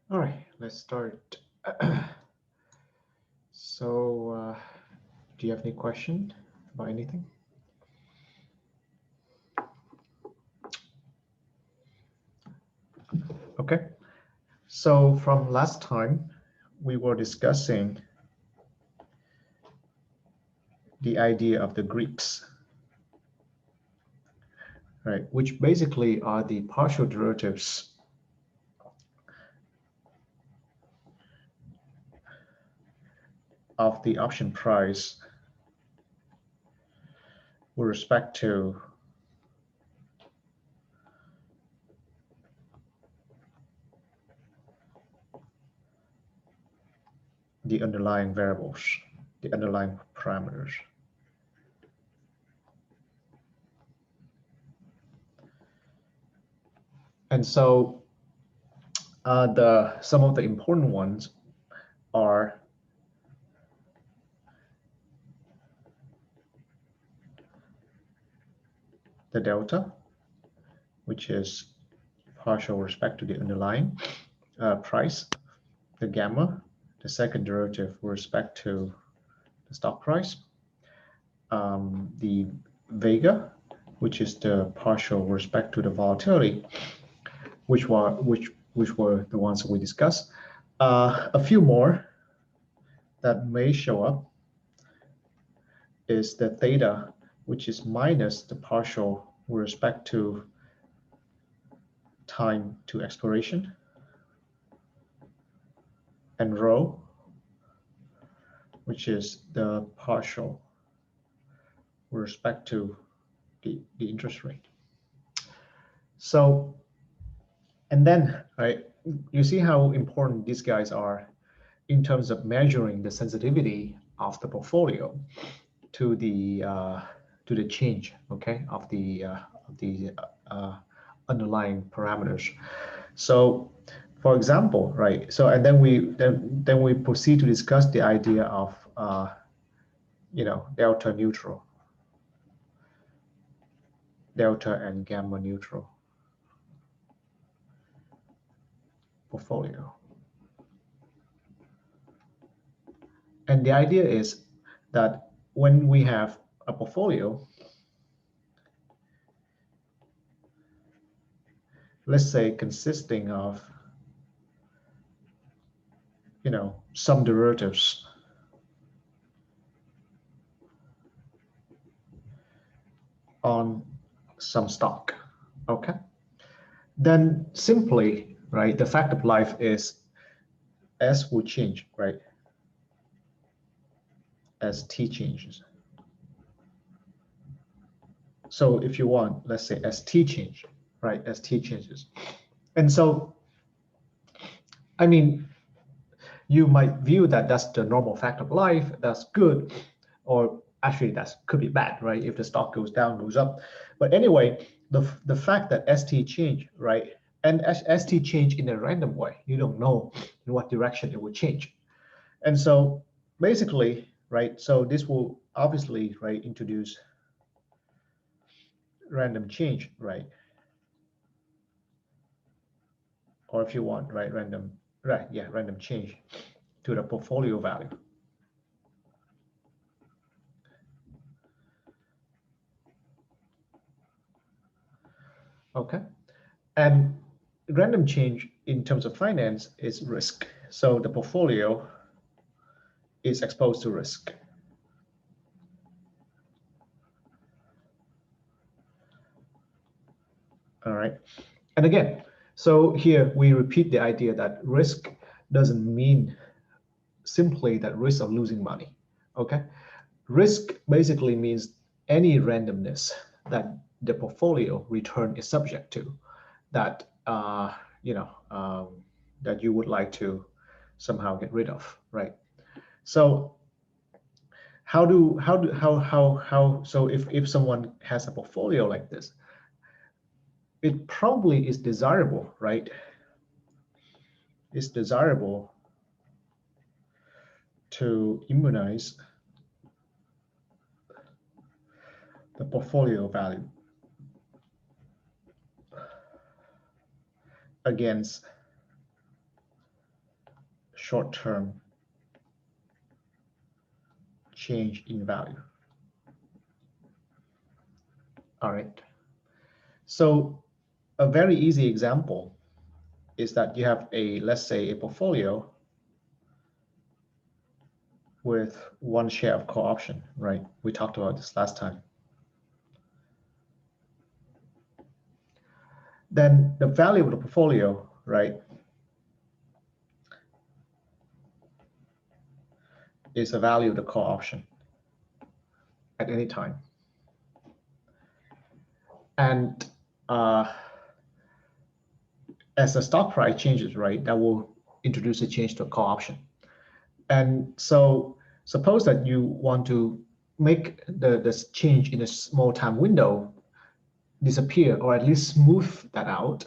All right, let's start. So, do you have any question about anything? Okay, so from last time, we were discussing the idea of the Greeks, right? Which basically are the partial derivatives of the option price with respect to the underlying variables, the underlying parameters. And so some of the important ones are the delta, which is partial with respect to the underlying price, the gamma, the second derivative with respect to the stock price, the vega, which is the partial with respect to the volatility, which were the ones that we discussed. A few more that may show up is the theta, which is minus the partial with respect to time to expiration, and rho, which is the partial with respect to the interest rate. So And then, right, you see how important these guys are in terms of measuring the sensitivity of the portfolio to the change, okay, of the underlying parameters. So, for example, right. So, and then we proceed to discuss the idea of delta neutral, delta and gamma neutral portfolio. And the idea is that when we have a portfolio, let's say consisting of some derivatives on some stock, okay, then simply, right, the fact of life is S will change, right, as T changes. So if you want, let's say as T change, right, as T changes. And so, I mean, you might view that that's the normal fact of life, that's good, or actually that could be bad, right, if the stock goes down, goes up. But anyway, the fact that ST change, right, and ST change in a random way, you don't know in what direction it will change. And so basically, right, so this will obviously, right, introduce random change, right, or if you want, right, random change to the portfolio value. Okay, and random change in terms of finance is risk. So the portfolio is exposed to risk. All right, and again, so here we repeat the idea that risk doesn't mean simply that risk of losing money. Okay, risk basically means any randomness that the portfolio return is subject to, that that you would like to somehow get rid of, right? So so if someone has a portfolio like this, it probably is desirable, right? It's desirable to immunize the portfolio value against short-term change in value. All right. So a very easy example is that you have let's say a portfolio with one share of call option, right? We talked about this last time. Then the value of the portfolio, right, is the value of the call option at any time. And as the stock price changes, right, that will introduce a change to a call option. And so suppose that you want to make this change in a small time window disappear, or at least smooth that out,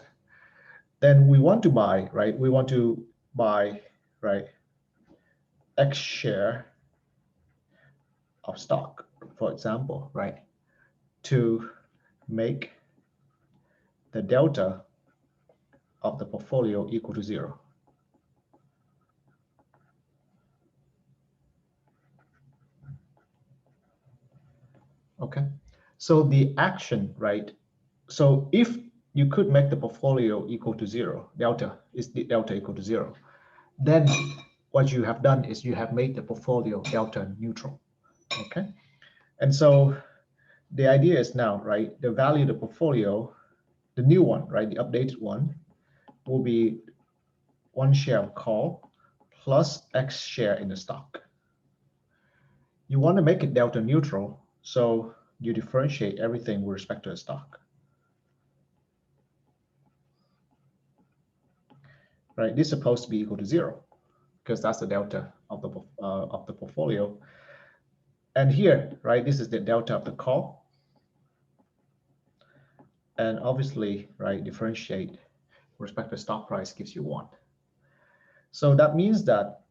then we want to buy, right? We want to buy, right, X share of stock, for example, right, to make the delta of the portfolio equal to 0. Okay, so the action, right? So if you could make the portfolio equal to 0, delta equal to 0, then what you have done is you have made the portfolio delta neutral. Okay, and so the idea is now, right, the value of the portfolio, the new one, right, the updated one, will be one share of call plus X share in the stock. You want to make it delta neutral, so you differentiate everything with respect to the stock. right? This is supposed to be equal to 0 because that's the delta of the portfolio. And here, right, this is the delta of the call. And obviously, right, differentiate with respect to stock price gives you 1. So that means that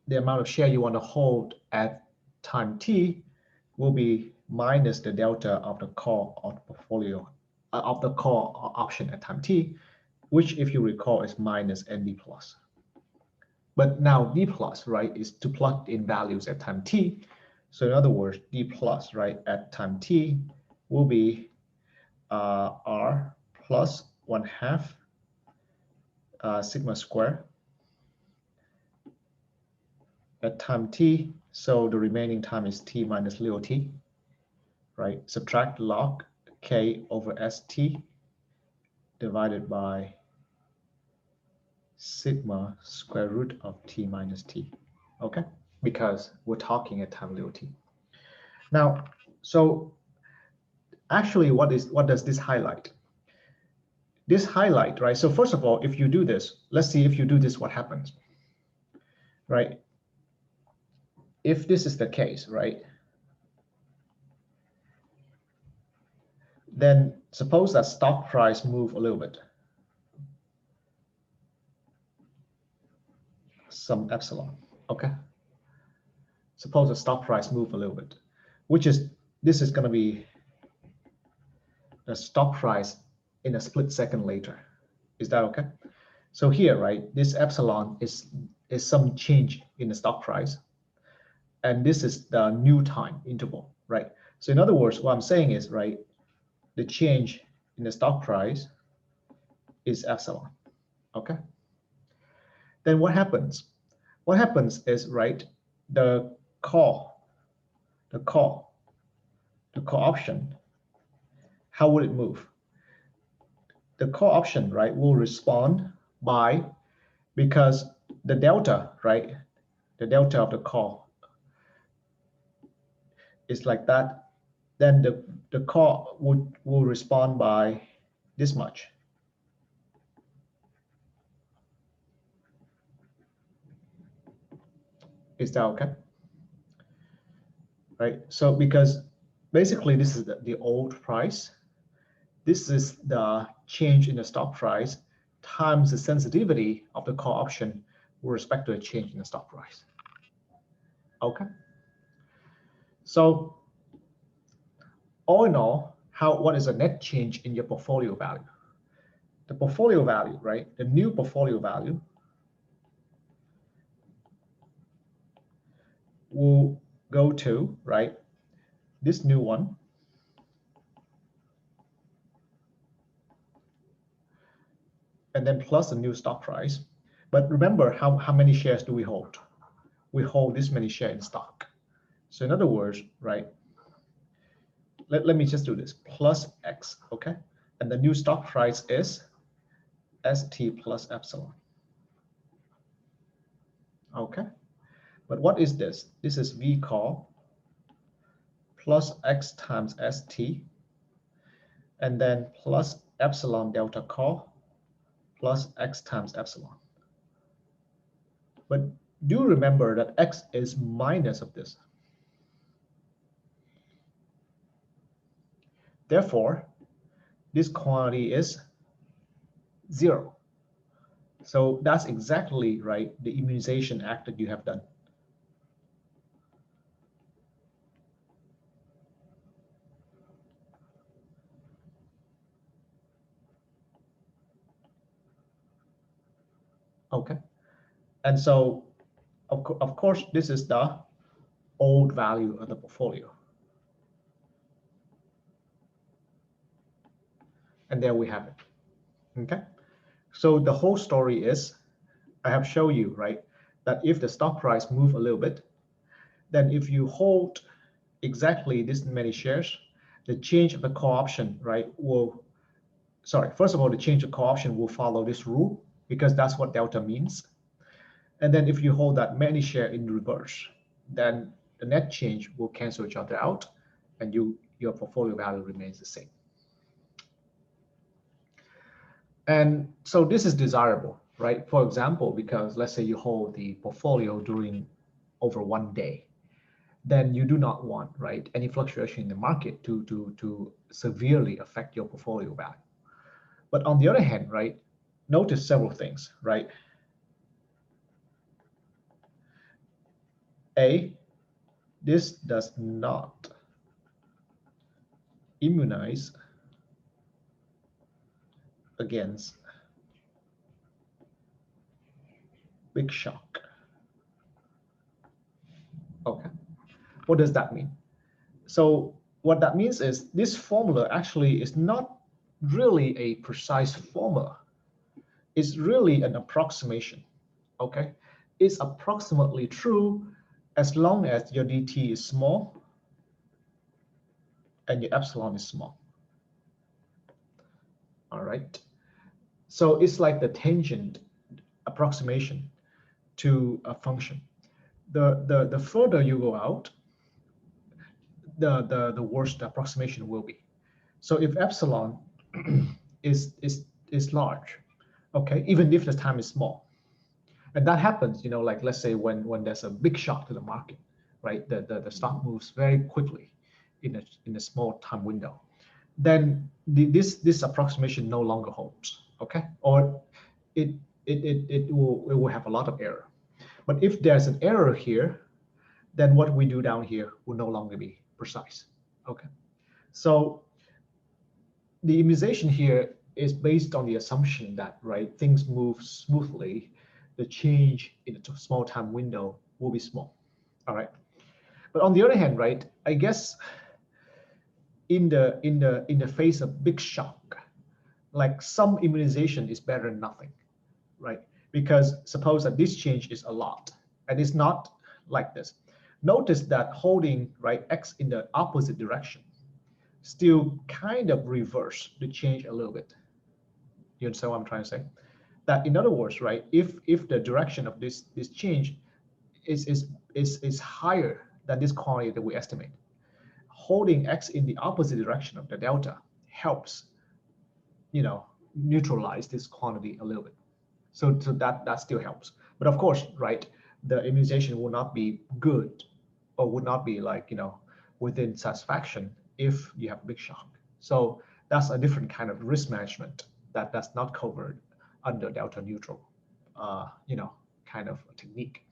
the amount of share you want to hold at time t will be minus the delta of the call of the portfolio of the call option at time t, which, if you recall, is minus ND plus. But now D plus, right, is to plug in values at time t. So in other words, D plus, right, at time t will be R plus 1/2 sigma square at time t. So the remaining time is t minus little t, right? Subtract log k over st divided by sigma square root of t minus t, okay? Because we're talking at time little t. Now, so actually, what does this highlight? This highlight, right? So first of all, if you do this, let's see if you do this, what happens, right? If this is the case, right? Then suppose that stock price move a little bit, some epsilon, okay? Suppose the stock price move a little bit, which is, this is going to be the stock price in a split second later. Is that okay? So here, right, this epsilon is some change in the stock price. And this is the new time interval, right? So in other words, what I'm saying is, right, the change in the stock price is epsilon, okay? Then what happens? What happens is, right, the call option, how would it move? The call option, right, will respond by, because the delta, right, the delta of the call is like that, then the call will respond by this much. Is that okay? Right, so because basically this is the old price, this is the change in the stock price times the sensitivity of the call option with respect to a change in the stock price. Okay. So all in all, what is a net change in your portfolio value? The portfolio value, right? The new portfolio value will go to, right, this new one, and then plus the new stock price. But remember, how many shares do we hold? We hold this many shares in stock. So in other words, right, let me just do this, plus X, okay? And the new stock price is ST plus epsilon. Okay, but what is this? This is V call plus X times ST, and then plus epsilon delta call plus X times epsilon. But do remember that X is minus of this. Therefore, this quantity is 0. So that's exactly, right, the immunization act that you have done. Okay, and so of course this is the old value of the portfolio, and there we have it. Okay, so the whole story is, I have shown you, right, that if the stock price move a little bit, then if you hold exactly this many shares, the change of the call option, right, first of all, the change of call option will follow this rule because that's what delta means. And then if you hold that many share in reverse, then the net change will cancel each other out and your portfolio value remains the same. And so this is desirable, right? For example, because let's say you hold the portfolio during over 1 day, then you do not want, right, any fluctuation in the market to severely affect your portfolio value. But on the other hand, right, notice several things, right? A, this does not immunize against big shock. Okay, what does that mean? So what that means is this formula actually is not really a precise formula. It's really an approximation, okay? It's approximately true as long as your dt is small and your epsilon is small, all right? So it's like the tangent approximation to a function. The further you go out, the worse the approximation will be. So if epsilon is large, okay, even if the time is small, and that happens, like let's say when there's a big shock to the market, right? The stock moves very quickly in a small time window, then this approximation no longer holds, okay? Or it will have a lot of error. But if there's an error here, then what we do down here will no longer be precise, okay? So the immunization here is based on the assumption that, right, things move smoothly, the change in a small time window will be small, all right? But on the other hand, right, I guess in the face of big shock, like some immunization is better than nothing, right? Because suppose that this change is a lot, and it's not like this. Notice that holding, right, x in the opposite direction still kind of reverse the change a little bit. You understand what I'm trying to say? That in other words, right, if the direction of this change is higher than this quantity that we estimate, holding x in the opposite direction of the delta helps, neutralize this quantity a little bit. So that still helps. But of course, right, the immunization will not be good or would not be like, within satisfaction if you have a big shock. So that's a different kind of risk management that's not covered under delta neutral, kind of technique.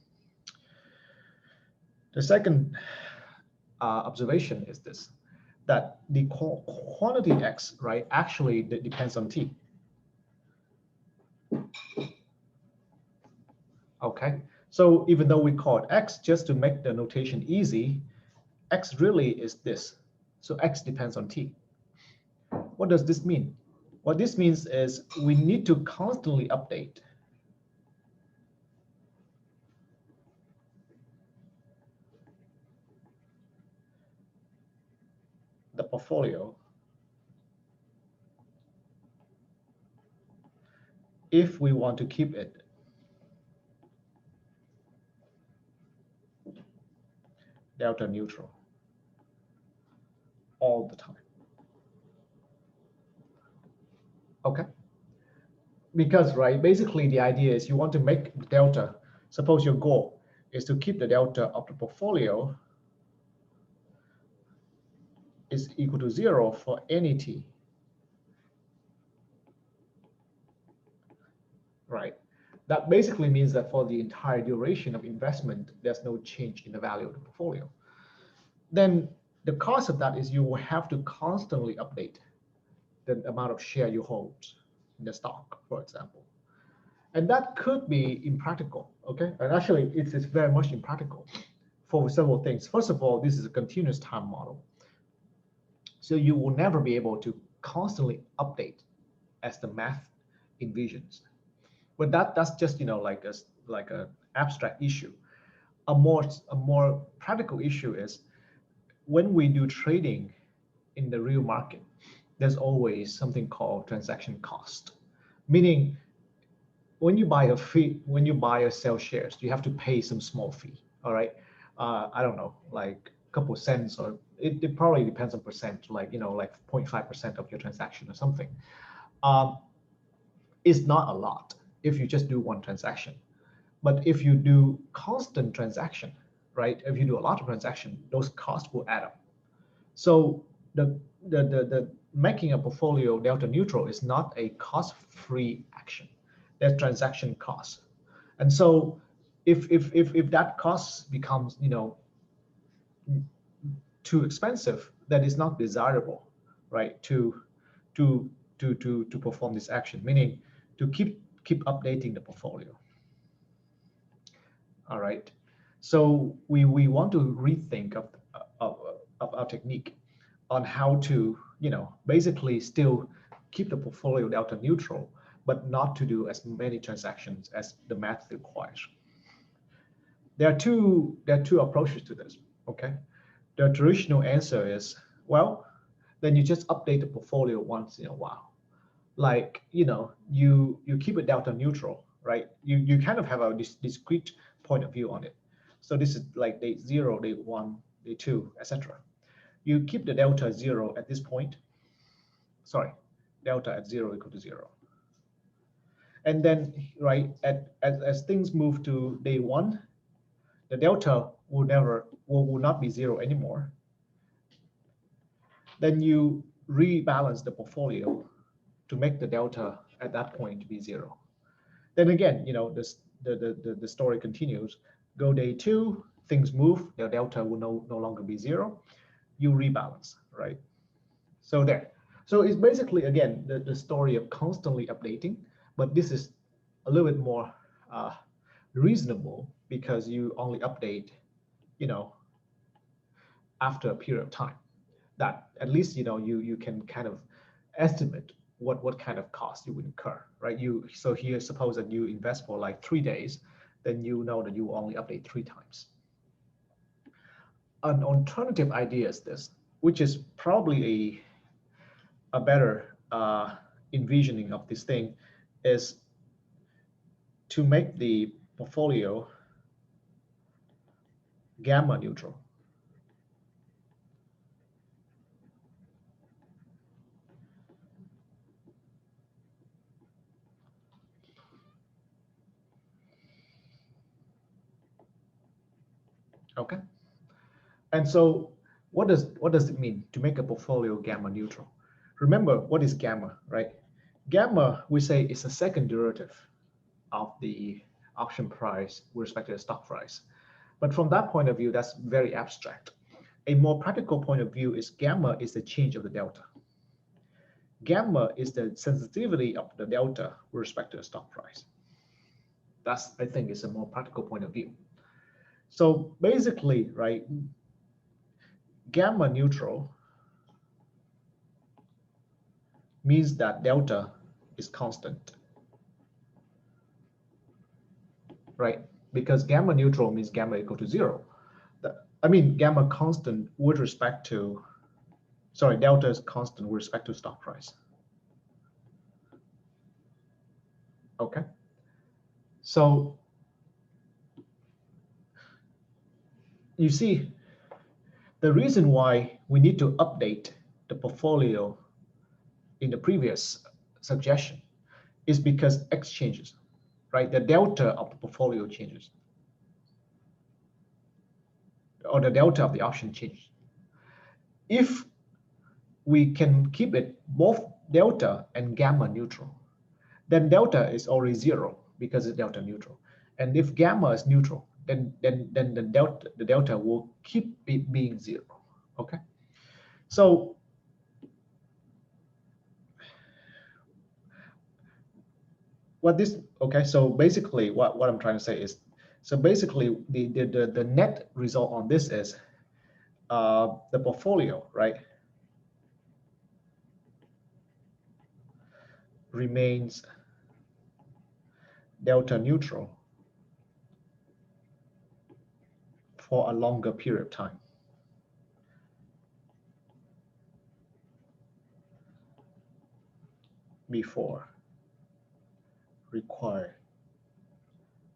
The second observation is this, that the quantity x, right, actually depends on t. Okay, so even though we call it x just to make the notation easy, x really is this. So x depends on t. What does this mean? What this means is we need to constantly update the portfolio if we want to keep it delta neutral all the time. Okay? Because, right, basically the idea is you want to make the delta, suppose your goal is to keep the delta of the portfolio is equal to 0 for any t, right? That basically means that for the entire duration of investment, there's no change in the value of the portfolio. Then the cost of that is you will have to constantly update the amount of share you hold in the stock, for example. And that could be impractical, okay? And actually, it's very much impractical for several things. First of all, this is a continuous time model. So you will never be able to constantly update as the math envisions. But that's just, like a abstract issue. A more practical issue is when we do trading in the real market, there's always something called transaction cost, meaning when you buy or sell shares, you have to pay some small fee. All right, I don't know, like a couple of cents, or it probably depends on percent, like like 0.5% of your transaction or something. It's not a lot, if you just do one transaction. But if you do constant transaction, right? If you do a lot of transaction, those costs will add up. So the making a portfolio delta neutral is not a cost-free action. There's transaction costs. And so if that cost becomes, too expensive, that is not desirable, right? To perform this action, meaning to keep updating the portfolio. All right. So we want to rethink of, of our technique on how to, basically still keep the portfolio delta neutral, but not to do as many transactions as the math requires. There are two approaches to this. Okay. The traditional answer is, well, then you just update the portfolio once in a while. Like, you keep it delta neutral, right? You kind of have a discrete point of view on it. So this is like day 0, day 1, day 2, etc. You keep the delta 0 at this point. Sorry, delta at 0 equal to 0. And then, right, as things move to day 1, the delta will not be 0 anymore. Then you rebalance the portfolio to make the delta at that point be 0. Then again, the story continues. Go day 2, things move, the delta will no longer be 0. You rebalance, right? So there. So it's basically, again, the story of constantly updating, but this is a little bit more reasonable because you only update, after a period of time. That at least, you can kind of estimate what kind of cost you would incur, right? So here, suppose that you invest for like 3 days, then you know that you only update 3 times. An alternative idea is this, which is probably a better envisioning of this thing, is to make the portfolio gamma neutral. Okay. And so what does it mean to make a portfolio gamma neutral? Remember, what is gamma, right? Gamma, we say, is a second derivative of the option price with respect to the stock price. But from that point of view, that's very abstract. A more practical point of view is gamma is the change of the delta. Gamma is the sensitivity of the delta with respect to the stock price. That's, I think, is a more practical point of view. So basically, right, gamma neutral means that delta is constant, right? Because gamma neutral means gamma equal to 0. Gamma constant with respect to, sorry, delta is constant with respect to stock price. Okay. So you see, the reason why we need to update the portfolio in the previous suggestion is because X changes, right? The delta of the portfolio changes, or the delta of the option changes. If we can keep it both delta and gamma neutral, then delta is already 0 because it's delta neutral. And if gamma is neutral, then the delta will keep it being 0. Okay. So so basically what I'm trying to say is, so basically the net result on this is the portfolio, right, remains delta neutral for a longer period of time before required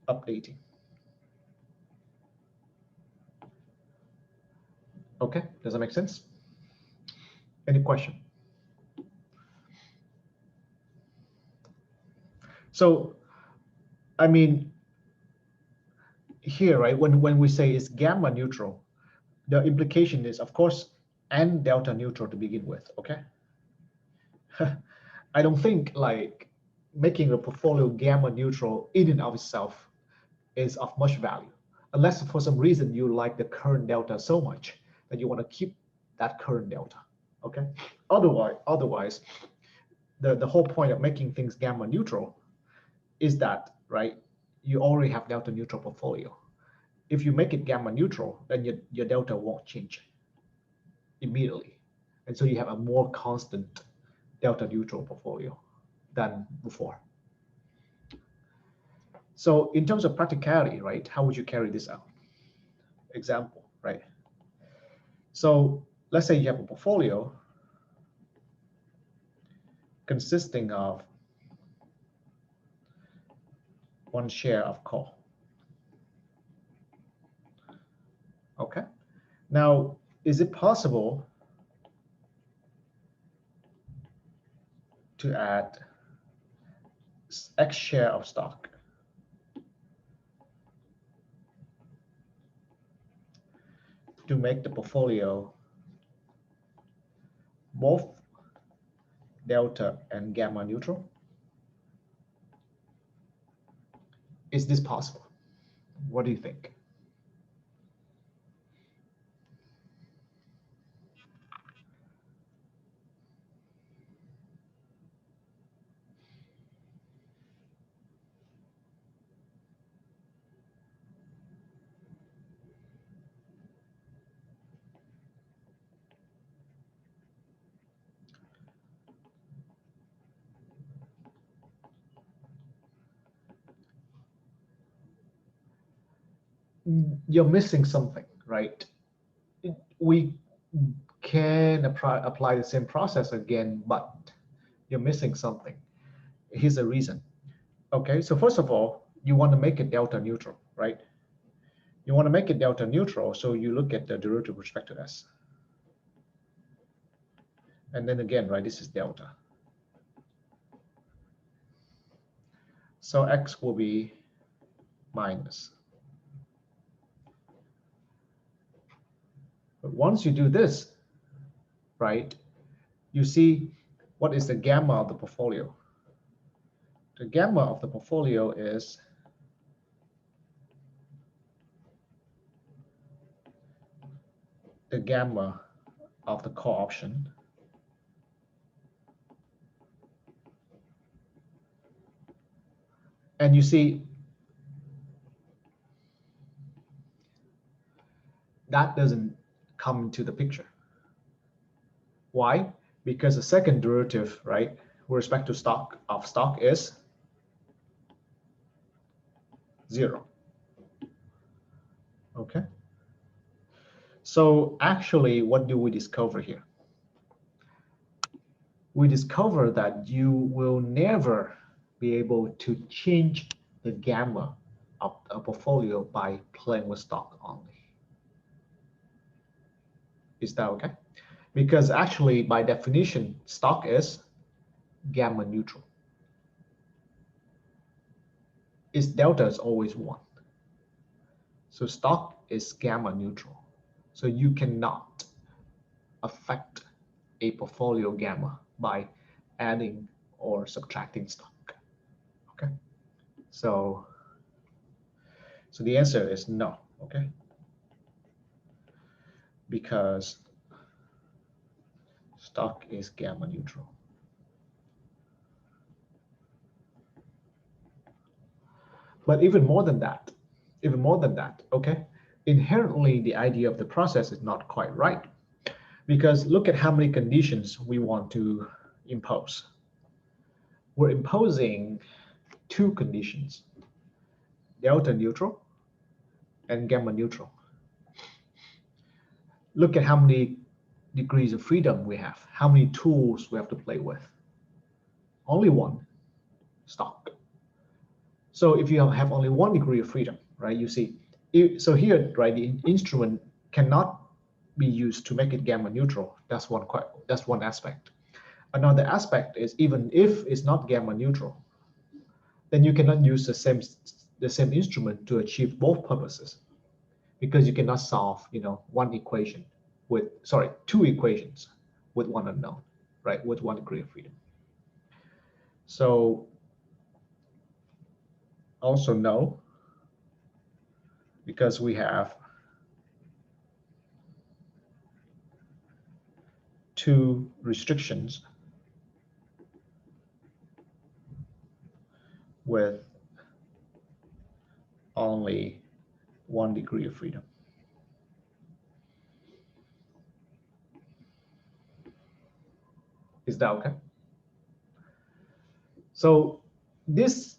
updating. Okay, does that make sense? Any question? So I mean, here, right, when we say it's gamma neutral, the implication is, of course, and delta neutral to begin with, okay? I don't think like making a portfolio gamma neutral in and of itself is of much value, unless for some reason you like the current delta so much that you want to keep that current delta, okay? Otherwise, the whole point of making things gamma neutral is that, right, you already have delta neutral portfolio. If you make it gamma neutral, then your delta won't change immediately. And so you have a more constant delta neutral portfolio than before. So in terms of practicality, right, how would you carry this out? Example, right? So let's say you have a portfolio consisting of one share of call. Okay. Now, is it possible to add X share of stock to make the portfolio both delta and gamma neutral? Is this possible? What do you think? You're missing something, right? We can apply the same process again, but you're missing something. Here's a reason. Okay, so first of all, you want to make it delta neutral, right? You want to make it delta neutral, so you look at the derivative with respect to S. And then again, right, this is delta. So X will be minus. But once you do this, right, you see what is the gamma of the portfolio. The gamma of the portfolio is the gamma of the call option and you see that doesn't come into the picture. Why? Because the second derivative, right, with respect to stock is 0. Okay. So actually, what do we discover here? We discover that you will never be able to change the gamma of a portfolio by playing with stock only. Is that okay? Because actually, by definition, stock is gamma neutral. Its delta is always 1. So stock is gamma neutral. So you cannot affect a portfolio gamma by adding or subtracting stock. Okay. So the answer is no. Okay. Because stock is gamma neutral. But even more than that, okay, inherently the idea of the process is not quite right. Because look at how many conditions we want to impose. We're imposing 2 conditions, delta neutral and gamma neutral. Look at how many degrees of freedom we have, how many tools we have to play with. Only 1, stock. So if you have only 1 degree of freedom, right, you see, so here, right, the instrument cannot be used to make it gamma neutral. That's one aspect. Another aspect is even if it's not gamma neutral, then you cannot use the same instrument to achieve both purposes, because you cannot solve, one equation with, sorry, two equations with one unknown, right? With one degree of freedom. So also no, because we have two restrictions with only one degree of freedom. Is that okay? So this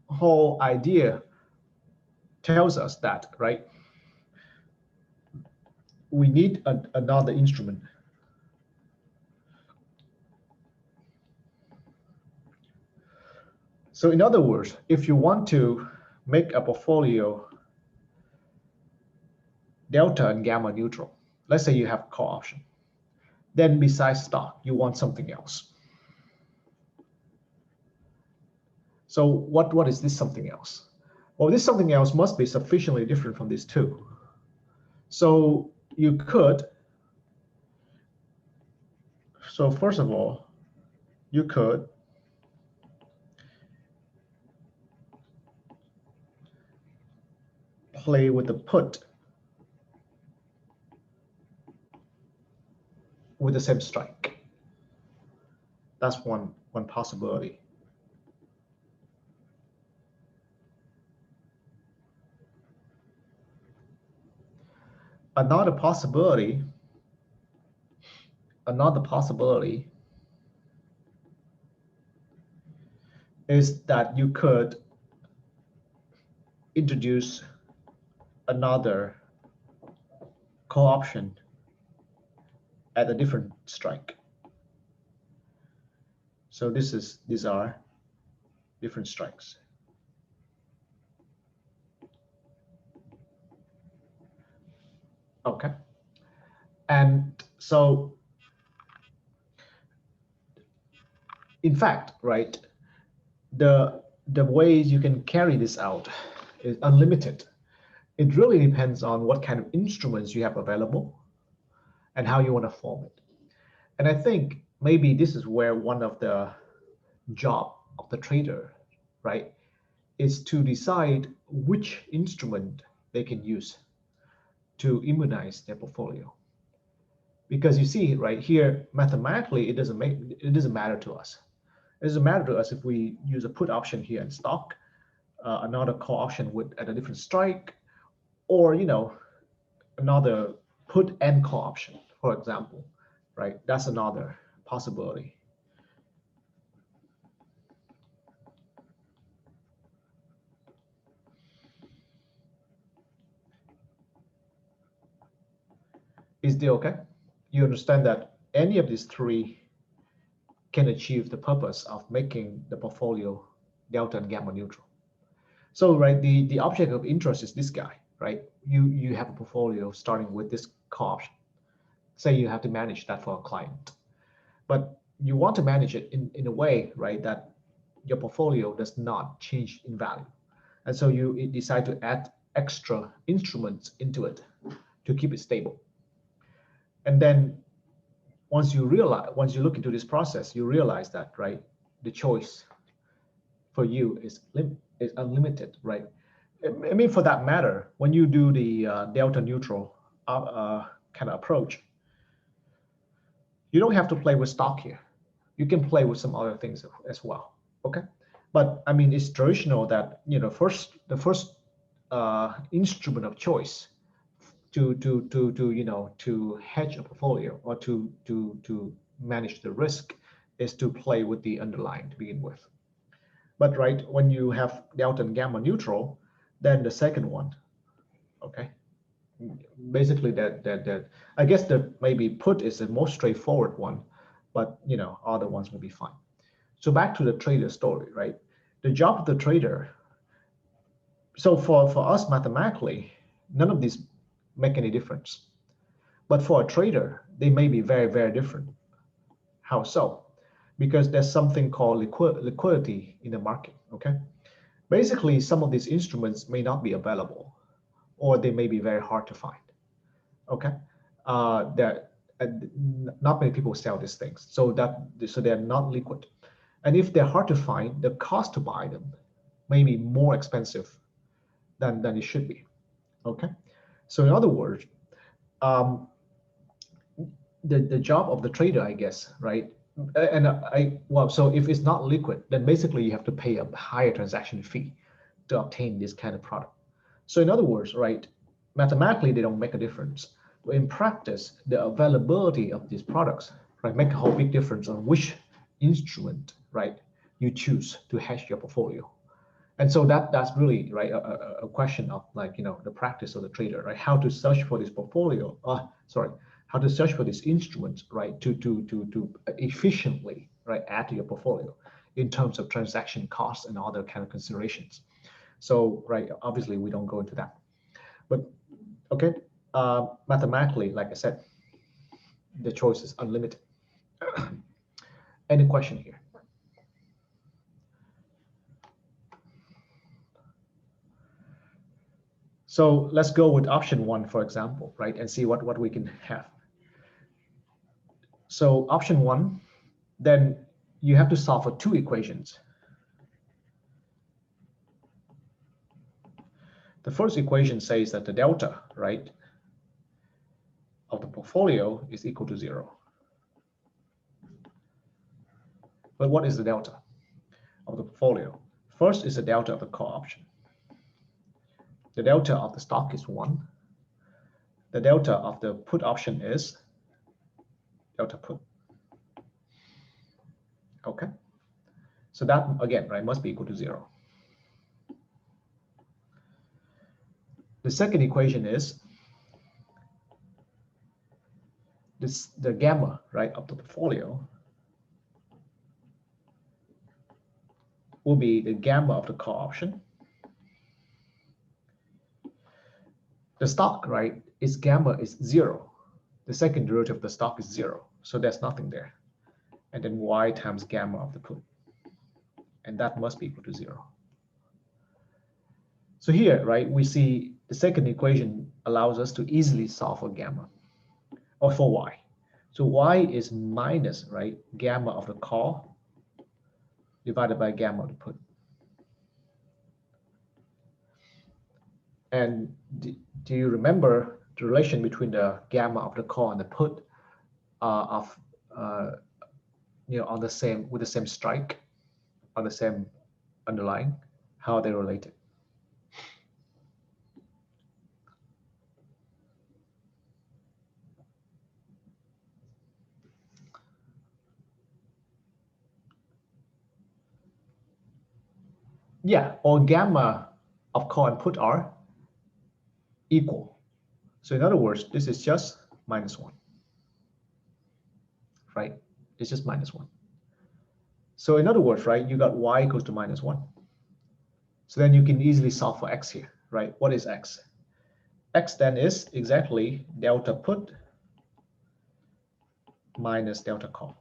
whole idea tells us that, right, we need another instrument. So in other words, if you want to make a portfolio delta and gamma neutral, let's say you have call option, then besides stock, you want something else. So what is this something else? Well, this something else must be sufficiently different from these two. So you could, so first of all, you could play with the put with the same strike. That's one possibility. Another possibility is that you could introduce another call option at a different strike. So these are different strikes. Okay. And so in fact, right, the ways you can carry this out is unlimited. It really depends on what kind of instruments you have available and how you want to form it. And I think maybe this is where one of the job of the trader, right, is to decide which instrument they can use to immunize their portfolio. Because you see right here, mathematically, it doesn't matter to us. It doesn't matter to us if we use a put option here in stock, another call option at a different strike, or another put and call option, for example, right? That's another possibility. Is it okay? You understand that any of these three can achieve the purpose of making the portfolio delta and gamma neutral. So, right, the object of interest is this guy, right? You have a portfolio starting with this call option. Say you have to manage that for a client, but you want to manage it in a way, right, that your portfolio does not change in value. And so you decide to add extra instruments into it to keep it stable. And then once you look into this process, you realize that, right, the choice for you is unlimited, right? I mean, for that matter, when you do the delta neutral kind of approach, you don't have to play with stock here. You can play with some other things as well. Okay, but I mean, it's traditional that the first instrument of choice to hedge a portfolio or to manage the risk is to play with the underlying to begin with. But right, when you have delta and gamma neutral, then the second one, okay, basically that I guess that maybe put is the most straightforward one, but other ones will be fine. So back to the trader story, right? The job of the trader. So for us mathematically, none of these make any difference. But for a trader, they may be very, very different. How so? Because there's something called liquidity in the market, okay? Basically, some of these instruments may not be available, or they may be very hard to find. Okay, not many people sell these things, so they're not liquid. And if they're hard to find, the cost to buy them may be more expensive than it should be. Okay, so in other words, um, the job of the trader, I guess, right? So if it's not liquid, then basically you have to pay a higher transaction fee to obtain this kind of product. So in other words, right, mathematically they don't make a difference. But in practice, the availability of these products, right, make a whole big difference on which instrument, right, you choose to hedge your portfolio. And so that's really right a question of like the practice of the trader, right? How to search for this portfolio? How to search for these instruments, right? To efficiently right add to your portfolio in terms of transaction costs and other kind of considerations. So right, obviously we don't go into that, but okay, mathematically, like I said, the choice is unlimited. Any question here? So let's go with option 1, for example, right, and see what we can have. So option 1, then you have to solve for 2 equations. The first equation says that the delta, right, of the portfolio is equal to 0. But what is the delta of the portfolio? First is the delta of the call option. The delta of the stock is 1. The delta of the put option is delta put. Okay. So that, again, right, must be equal to 0. The second equation is the gamma, right, of the portfolio will be the gamma of the call option. The stock, right, its gamma is 0. The second derivative of the stock is 0. So there's nothing there. And then y times gamma of the put. And that must be equal to 0. So here, right, we see the second equation allows us to easily solve for gamma, or for y. So y is minus, right, gamma of the call divided by gamma of the put. And do you remember the relation between the gamma of the call and the put on the same, with the same strike, on the same underlying? How are they related? Yeah, or gamma of call and put are equal. So in other words, this is just -1, right? It's just -1. So in other words, right, you got y equals to -1. So then you can easily solve for x here, right? What is x? X then is exactly delta put minus delta call.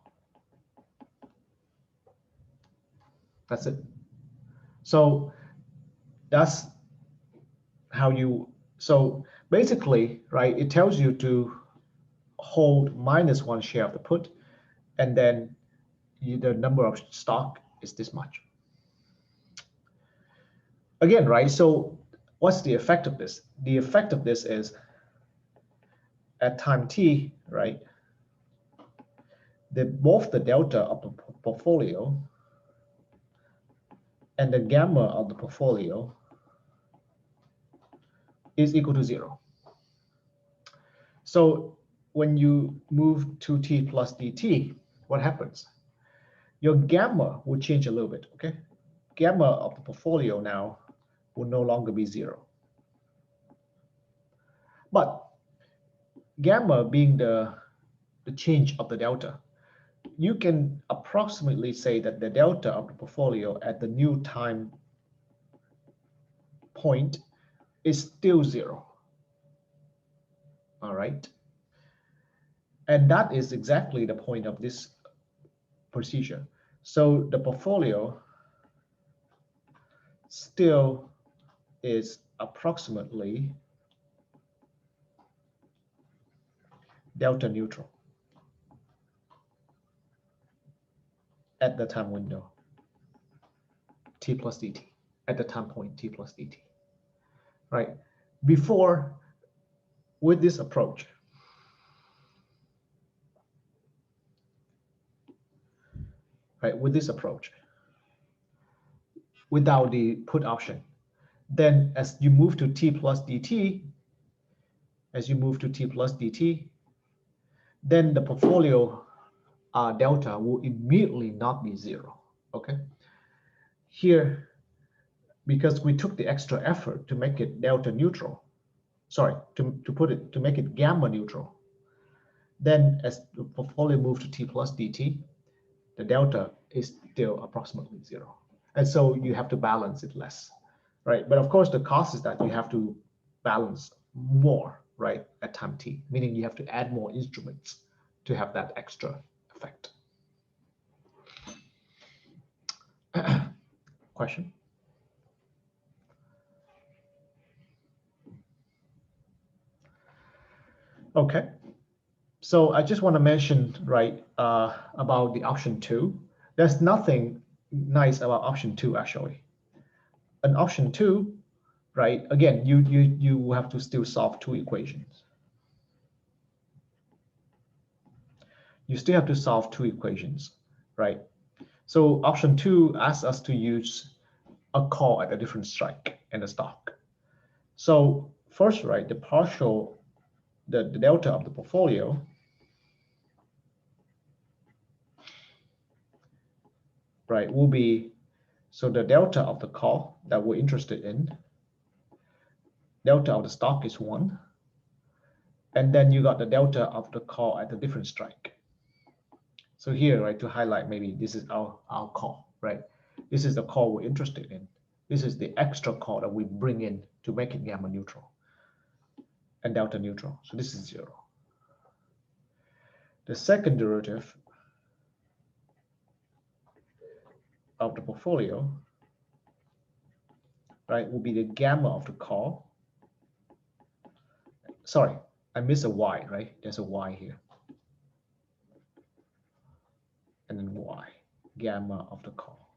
That's it. So that's how you, so basically, right, it tells you to hold -1 share of the put, and then the number of stock is this much. Again, right, so what's the effect of this? The effect of this is at time t, right, both the delta of the portfolio and the gamma of the portfolio is equal to 0. So when you move to t plus dt, what happens? Your gamma will change a little bit, okay? Gamma of the portfolio now will no longer be 0. But gamma being the change of the delta, you can approximately say that the delta of the portfolio at the new time point is still 0. All right. And that is exactly the point of this procedure. So the portfolio still is approximately delta neutral at the time window t plus dt, at the time point t plus dt, right? Before, with this approach, right, with this approach, without the put option, then as you move to t plus dt, then the portfolio delta will immediately not be zero, okay? Here, because we took the extra effort to make it delta neutral, sorry, to make it gamma neutral, then as the portfolio moves to t plus dt, the delta is still approximately zero. And so you have to balance it less, right? But of course, the cost is that you have to balance more, right, at time t, meaning you have to add more instruments to have that extra effect. Question? Okay. So I just want to mention, right, about the option 2. There's nothing nice about option 2, actually. An option 2, right, again, you have to still solve 2 equations. You still have to solve 2 equations, right? So option 2 asks us to use a call at a different strike and a stock. So first, right, the partial, the delta of the portfolio, right, will be, so the delta of the call that we're interested in, delta of the stock is 1. And then you got the delta of the call at a different strike. So here, right, to highlight, maybe this is our call, right? This is the call we're interested in. This is the extra call that we bring in to make it gamma neutral and delta neutral. So this is 0. The second derivative of the portfolio, right, will be the gamma of the call. Sorry, I missed a y, right? There's a y here. And then y, gamma of the call.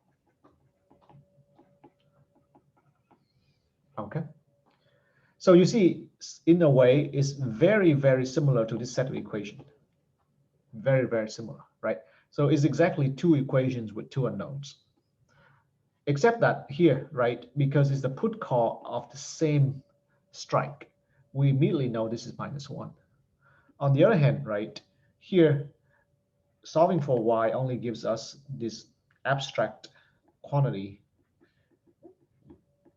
Okay. So you see, in a way, it's very, very similar to this set of equation. Very, very similar, right? So it's exactly 2 equations with 2 unknowns. Except that here, right, because it's the put call of the same strike, we immediately know this is -1. On the other hand, right, here, solving for y only gives us this abstract quantity,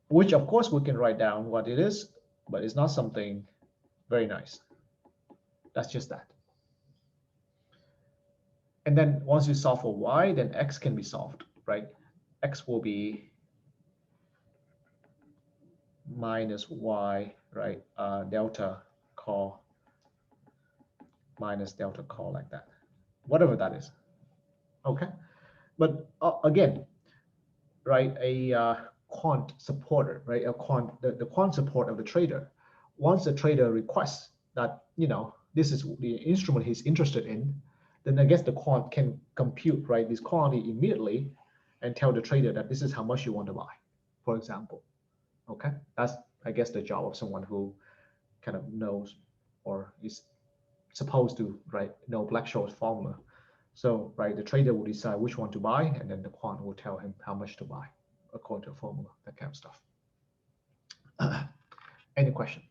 which of course we can write down what it is, but it's not something very nice. That's just that. And then once you solve for y, then x can be solved, right? X will be minus y, right? Delta call minus delta call, like that, whatever that is. Okay, but again, right? A quant supporter, right? A quant, the quant support of the trader. Once the trader requests that, you know, this is the instrument he's interested in, then I guess the quant can compute, right, this quantity immediately and tell the trader that this is how much you want to buy, for example. Okay, that's, I guess, the job of someone who kind of knows or is supposed to, right, know Black-Scholes formula. So, right, the trader will decide which one to buy, and then the quant will tell him how much to buy according to a formula, that kind of stuff. Any question?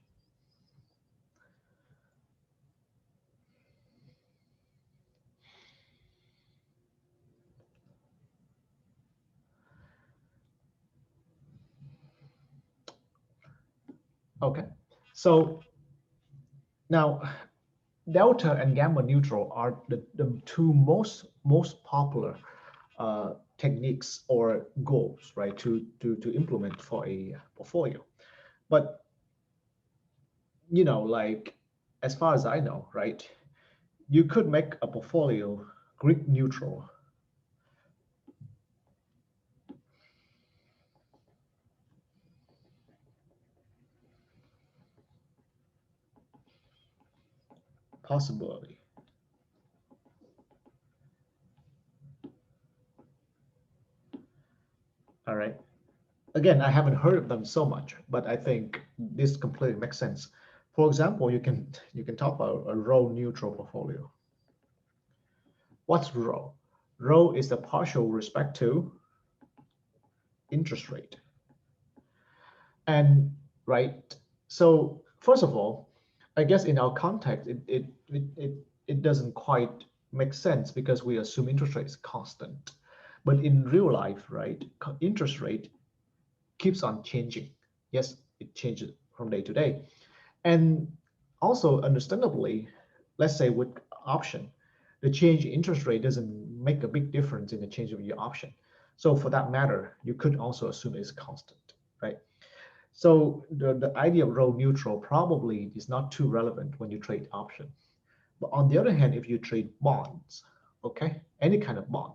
Okay, so now delta and gamma neutral are the 2 most popular techniques or goals, right, to implement for a portfolio. But, you know, like, as far as I know, right, you could make a portfolio Greek neutral possibility. All right. Again, I haven't heard of them so much, but I think this completely makes sense. For example, you can talk about a rho neutral portfolio. What's rho? Rho is the partial with respect to interest rate. And right, so first of all, I guess in our context, it doesn't quite make sense because we assume interest rate is constant. But in real life, right, interest rate keeps on changing. Yes, it changes from day to day. And also, understandably, let's say with option, the change in interest rate doesn't make a big difference in the change of your option. So for that matter, you could also assume it's constant, right? So the idea of rho neutral probably is not too relevant when you trade option. But on the other hand, if you trade bonds, okay, any kind of bond,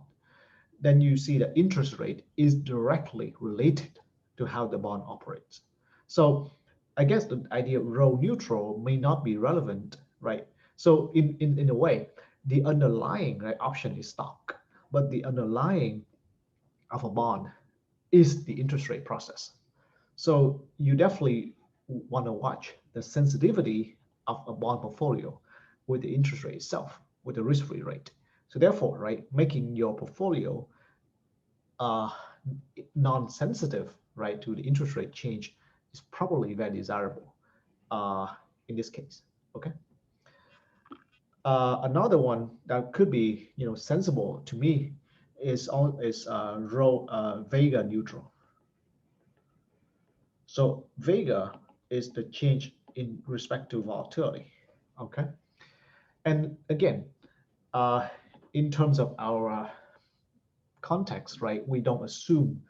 then you see that interest rate is directly related to how the bond operates. So I guess the idea of rho neutral may not be relevant, right? So in a way, the underlying right, option is stock, but the underlying of a bond is the interest rate process. So you definitely want to watch the sensitivity of a bond portfolio with the interest rate itself, with the risk-free rate. So therefore, right, making your portfolio uh, non-sensitive, right, to the interest rate change is probably very desirable in this case. Okay. Another one that could be, sensible to me is Vega neutral. So Vega is the change in respect to volatility. Okay. And again, uh, in terms of our context, right, we don't assume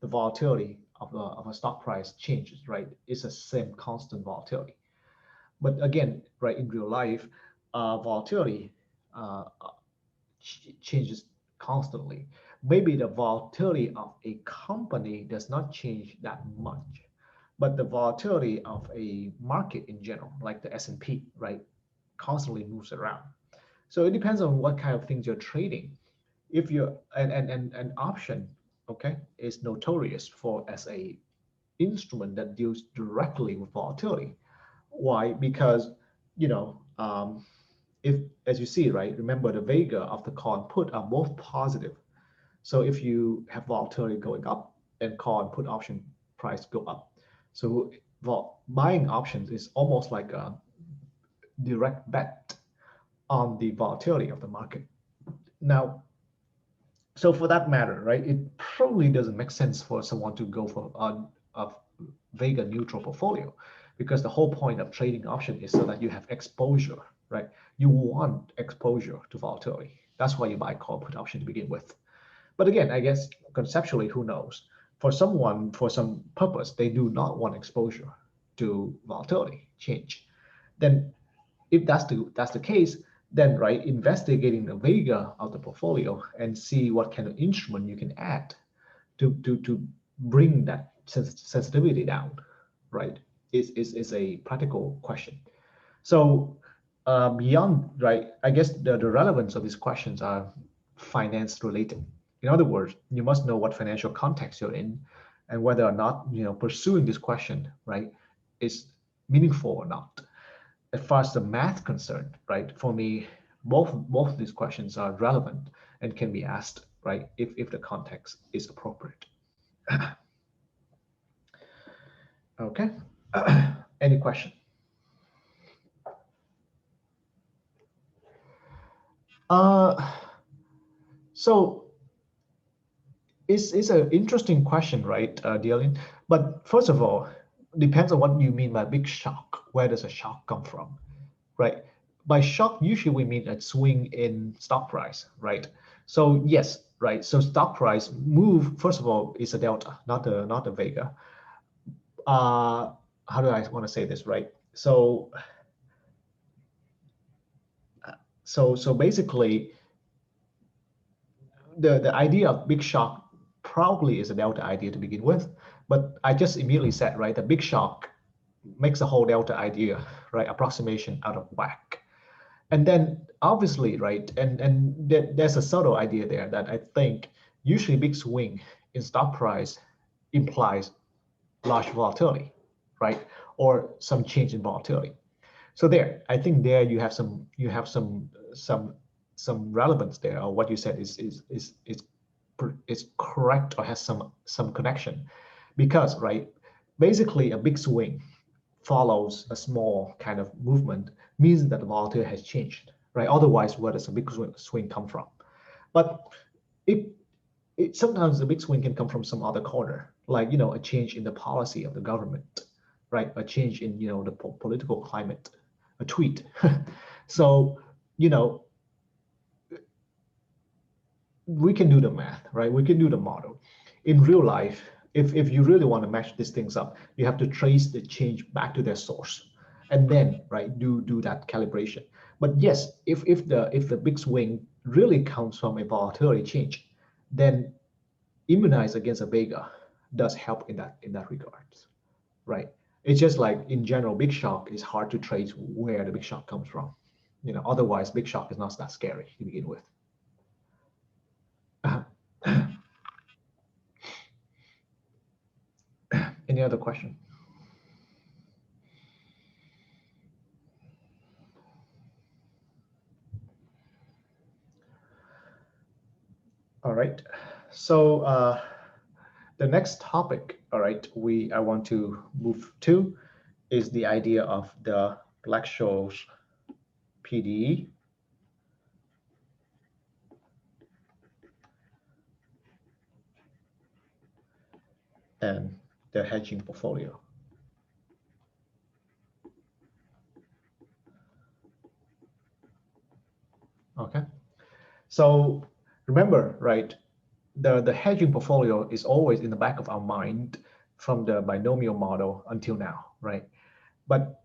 the volatility of a stock price changes, right? It's the same constant volatility. But again, right, in real life, volatility uh, changes constantly. Maybe the volatility of a company does not change that much, but the volatility of a market in general, like the S&P, right, constantly moves around. So it depends on what kind of things you're trading. If you're an option, okay, is notorious for as a instrument that deals directly with volatility. Why? Because if as you see, right, remember the vega of the call and put are both positive. So if you have volatility going up, and call and put option price go up. So buying options is almost like a direct bet on the volatility of the market. Now, so for that matter, right, it probably doesn't make sense for someone to go for a Vega neutral portfolio, because the whole point of trading option is so that you have exposure, right? You want exposure to volatility. That's why you buy call put option to begin with. But again, I guess conceptually, who knows? For someone, for some purpose, they do not want exposure to volatility change. Then if that's the case, then right, investigating the vega of the portfolio and see what kind of instrument you can add to bring that sensitivity down, right, is a practical question. So beyond, right, I guess the relevance of these questions are finance related. In other words, you must know what financial context you're in and whether or not pursuing this question, right, is meaningful or not. As far as the math concerned, right, for me, both of these questions are relevant and can be asked, right, if the context is appropriate. Okay. Any question? So it's an interesting question, right, Dylan? But first of all, depends on what you mean by big shock. Where does a shock come from, right? By shock, usually we mean a swing in stock price, right? So yes, right. So stock price move, first of all, is a delta, not the vega. How do I want to say this, right? So basically, the idea of big shock probably is a delta idea to begin with, but I just immediately said, right, the big shock makes the whole delta idea, right, approximation out of whack. And then obviously, right, and there's a subtle idea there that I think usually big swing in stock price implies large volatility, right? Or some change in volatility. So there, I think there you have some relevance there, or what you said is correct or has some connection, because right, basically a big swing follows a small kind of movement means that the volatility has changed, right? Otherwise, where does a big swing come from? But sometimes the big swing can come from some other corner, like a change in the policy of the government, right? A change in the political climate, a tweet. So we can do the math, right? We can do the model. In real life, if you really want to match these things up, you have to trace the change back to their source, and then right do that calibration. But yes, if the big swing really comes from a volatility change, then immunize against a vega does help in that regards, right? It's just like in general, big shock is hard to trace where the big shock comes from. Otherwise, big shock is not that scary to begin with. Any other question? All right. So the next topic, all right, I want to move to is the idea of the Black-Scholes PDE. And the hedging portfolio. Okay. So remember, right, the hedging portfolio is always in the back of our mind from the binomial model until now, right? But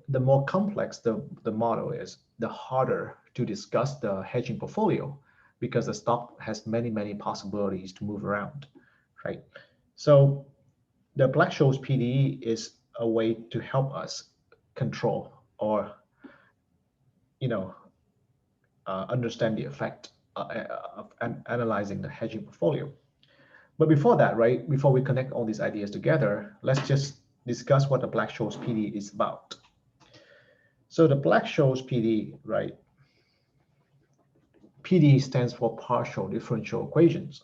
the more complex the model is, the harder to discuss the hedging portfolio because the stock has many, many possibilities to move around, right? So the Black-Scholes PDE is a way to help us control or, understand the effect of analyzing the hedging portfolio. But before that, right, before we connect all these ideas together, let's just discuss what the Black-Scholes PDE is about. So the Black-Scholes PDE, right, PDE stands for partial differential equations.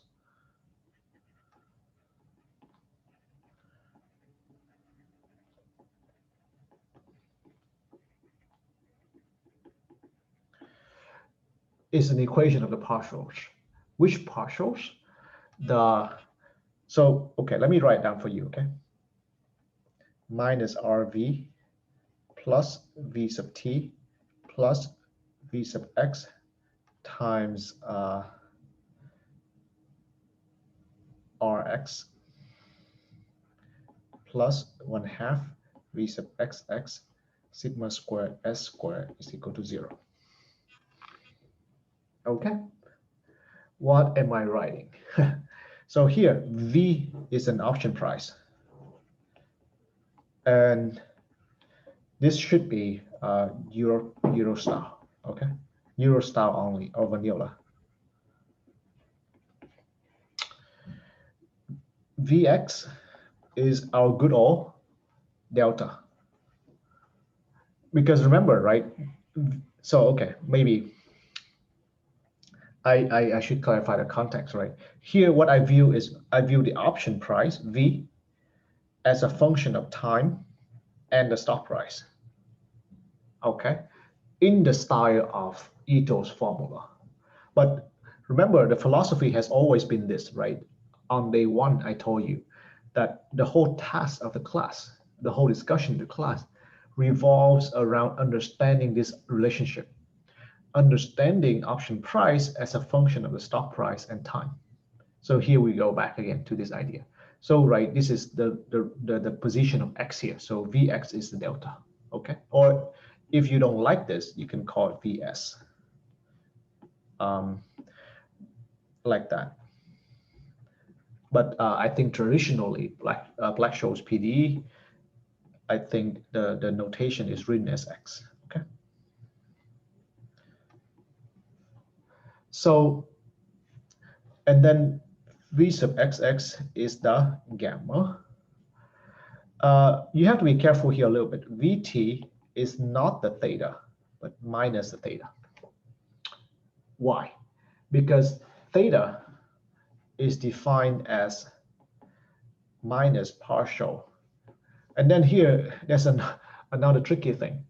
It's an equation of the partials. Which partials? Okay, let me write it down for you, okay? Minus RV plus V sub t plus V sub x times Rx plus 1/2 V sub xx sigma squared s squared is equal to 0. Okay, what am I writing? So here, V is an option price. And this should be Euro style, okay? Euro style only, or vanilla. Vx is our good old delta. Because remember, right? So, okay, maybe I should clarify the context, right? Here, what I view the option price, V, as a function of time and the stock price, okay? In the style of Ito's formula. But remember, the philosophy has always been this, right? On day one, I told you that the whole task of the class, the whole discussion in the class revolves around understanding this relationship, understanding option price as a function of the stock price and time. So here we go back again to this idea. So right, this is the position of x here. So Vx is the delta, okay? Or if you don't like this, you can call it Vs. Like that. But I think traditionally, Black-Scholes PDE, I think the notation is written as x, okay? So, and then v sub xx is the gamma. You have to be careful here a little bit. Vt is not the theta, but minus the theta. Why? Because theta is defined as minus partial. And then here, there's another tricky thing.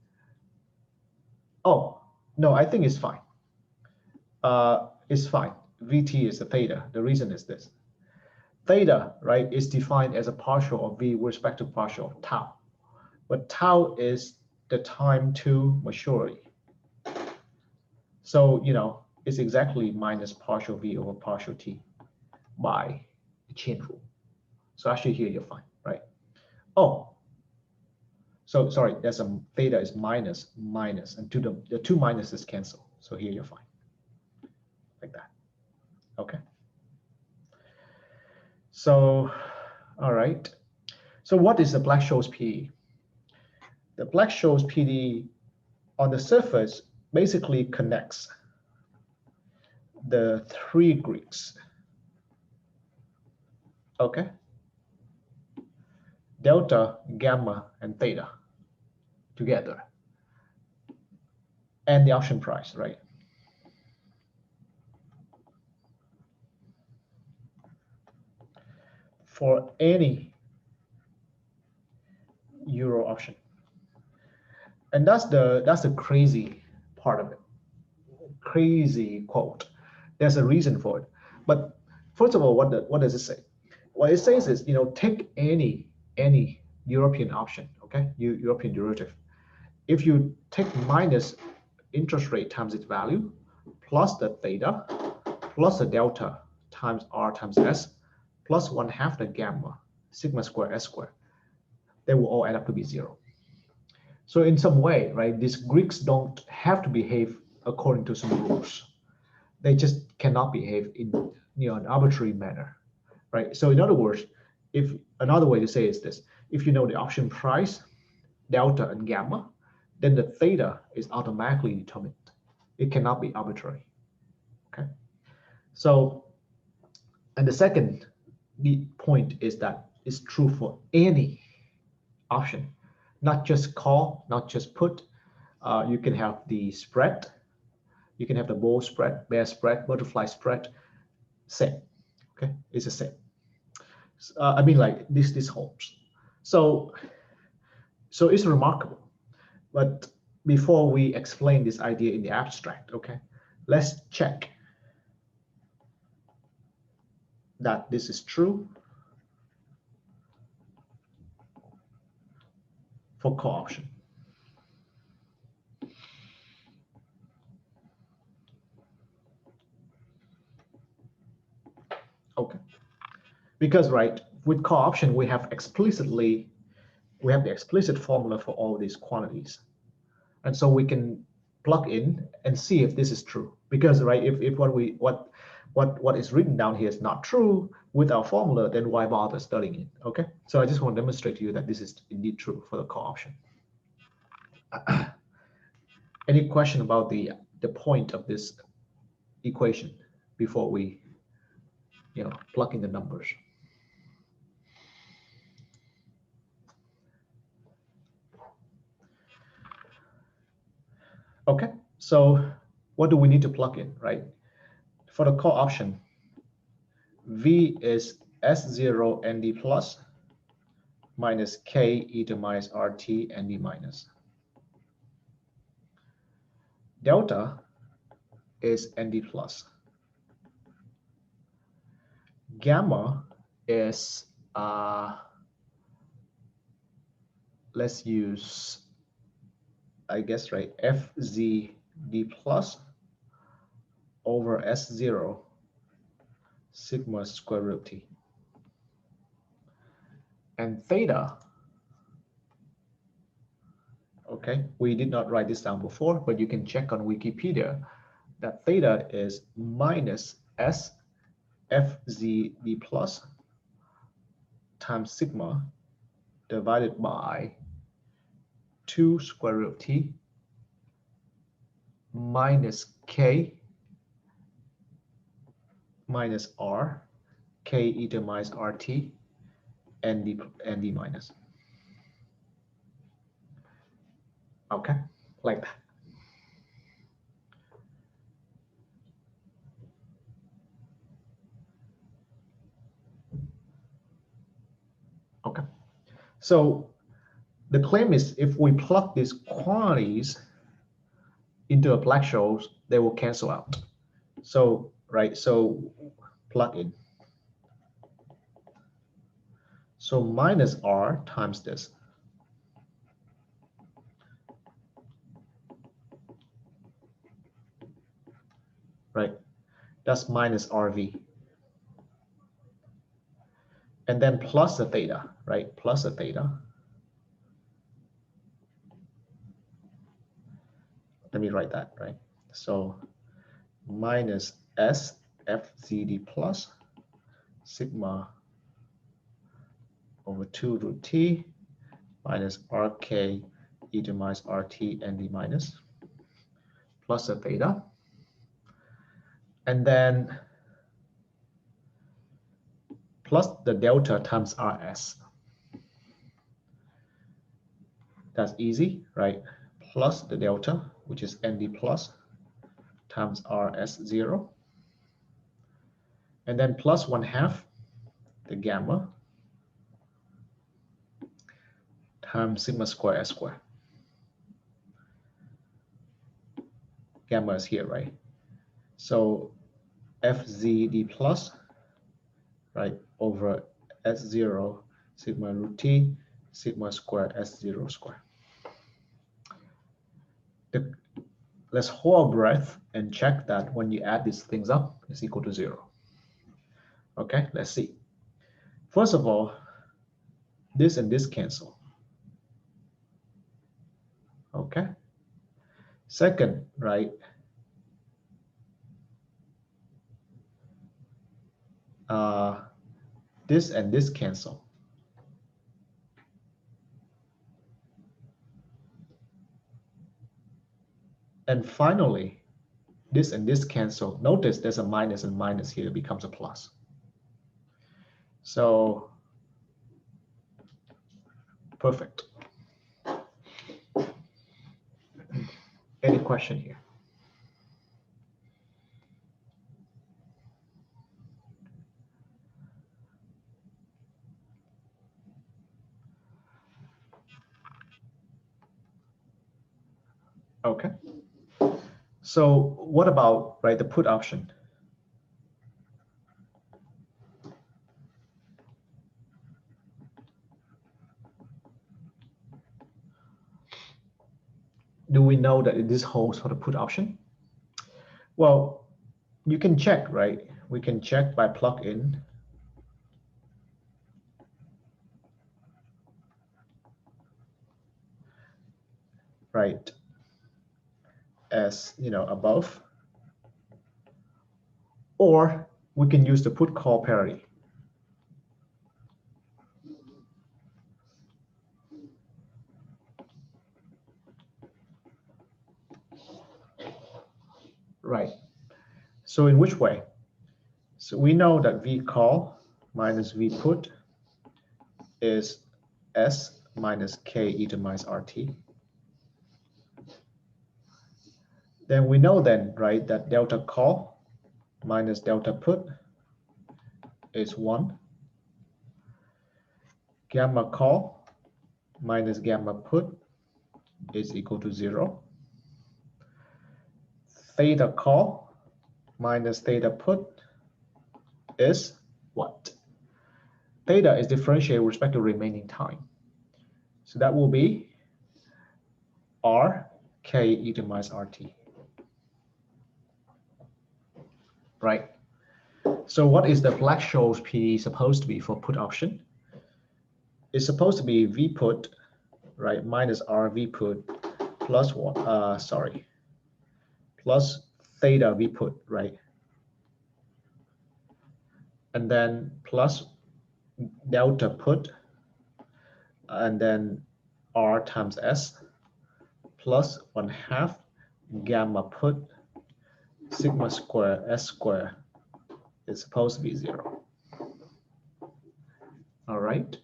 Oh, no, I think it's fine. It's fine. Vt is the theta. The reason is this. Theta, right, is defined as a partial of v with respect to partial of tau. But tau is the time to maturity. So, it's exactly minus partial v over partial t by the chain rule. So actually here you're fine, right? Oh, so sorry, there's a theta is minus, and the two minuses cancel. So here you're fine, like that. Okay. So, all right. So what is the Black-Scholes PD? The Black-Scholes PD on the surface basically connects the three Greeks. Okay. Delta, gamma, and theta together. And the option price, right? For any euro option. And that's the crazy part of it. Crazy quote. There's a reason for it. But first of all, what does it say? What it says is, take any European option, okay? European derivative. If you take minus interest rate times its value, plus the theta, plus the delta times r times s, plus 1/2 the gamma, sigma square s square, they will all add up to be 0. So in some way, right, these Greeks don't have to behave according to some rules. They just cannot behave in an arbitrary manner, right? So in other words, if another way to say is this: if you know the option price, delta, and gamma, then the theta is automatically determined. It cannot be arbitrary. Okay. So, and the second point is that it's true for any option, not just call, not just put. You can have the spread, you can have the bull spread, bear spread, butterfly spread, same. Okay, it's the same. I mean, like this holds. So it's remarkable. But before we explain this idea in the abstract, okay, let's check that this is true for call option. Okay, because right, with call option, we have the explicit formula for all these quantities. And so we can plug in and see if this is true. Because right, if what is written down here is not true with our formula, then why bother studying it? Okay. So I just want to demonstrate to you that this is indeed true for the call option. Any question about the point of this equation before we plug in the numbers? Okay, so what do we need to plug in, right? For the call option, V is S0 ND plus minus K e to minus RT ND minus. Delta is ND plus. Gamma is, let's use, I guess, right, FZD plus over S0 sigma square root T. And theta, okay, we did not write this down before, but you can check on Wikipedia that theta is minus S FZD plus times sigma divided by 2 square root of T minus K minus R, K e to the minus RT, ND minus. Okay, like that. Okay, so the claim is if we plug these quantities into a Black-Scholes, they will cancel out. So, right, so plug in. So minus R times this. Right, that's minus RV. And then plus the theta, right, plus the theta. Let me write that, right? So minus S FZD plus sigma over 2 root T minus RK e to the minus RT ND minus plus the theta. And then plus the delta times RS. That's easy, right? Plus the delta, which is ND plus times RS0. And then plus 1/2 the gamma times sigma square S square. Gamma is here, right? So FZD plus, right, over S0 sigma root T sigma square S0 square. Let's hold our breath and check that when you add these things up, it's equal to 0. Okay, let's see. First of all, this and this cancel. Okay. Second, right, this and this cancel. And finally, this and this cancel. Notice there's a minus and minus here, it becomes a plus. So perfect. Any question here? Okay. So what about, right, the put option? Do we know that this holds for the put option? Well, you can check, right? We can check by plug in. Right, as you know, above. Or we can use the put call parity. Right. So in which way? So we know that V call minus V put is S minus K e to the minus RT. Then we know then, right, that delta call minus delta put is 1. Gamma call minus gamma put is equal to 0. Theta call minus theta put is what? Theta is differentiated with respect to remaining time. So that will be R K e to the minus RT. Right. So what is the Black-Scholes PD supposed to be for put option? It's supposed to be V put, right, minus R V put plus plus theta V put, right? And then plus delta put, and then R times S plus 1/2 gamma put sigma square S square is supposed to be 0. All right.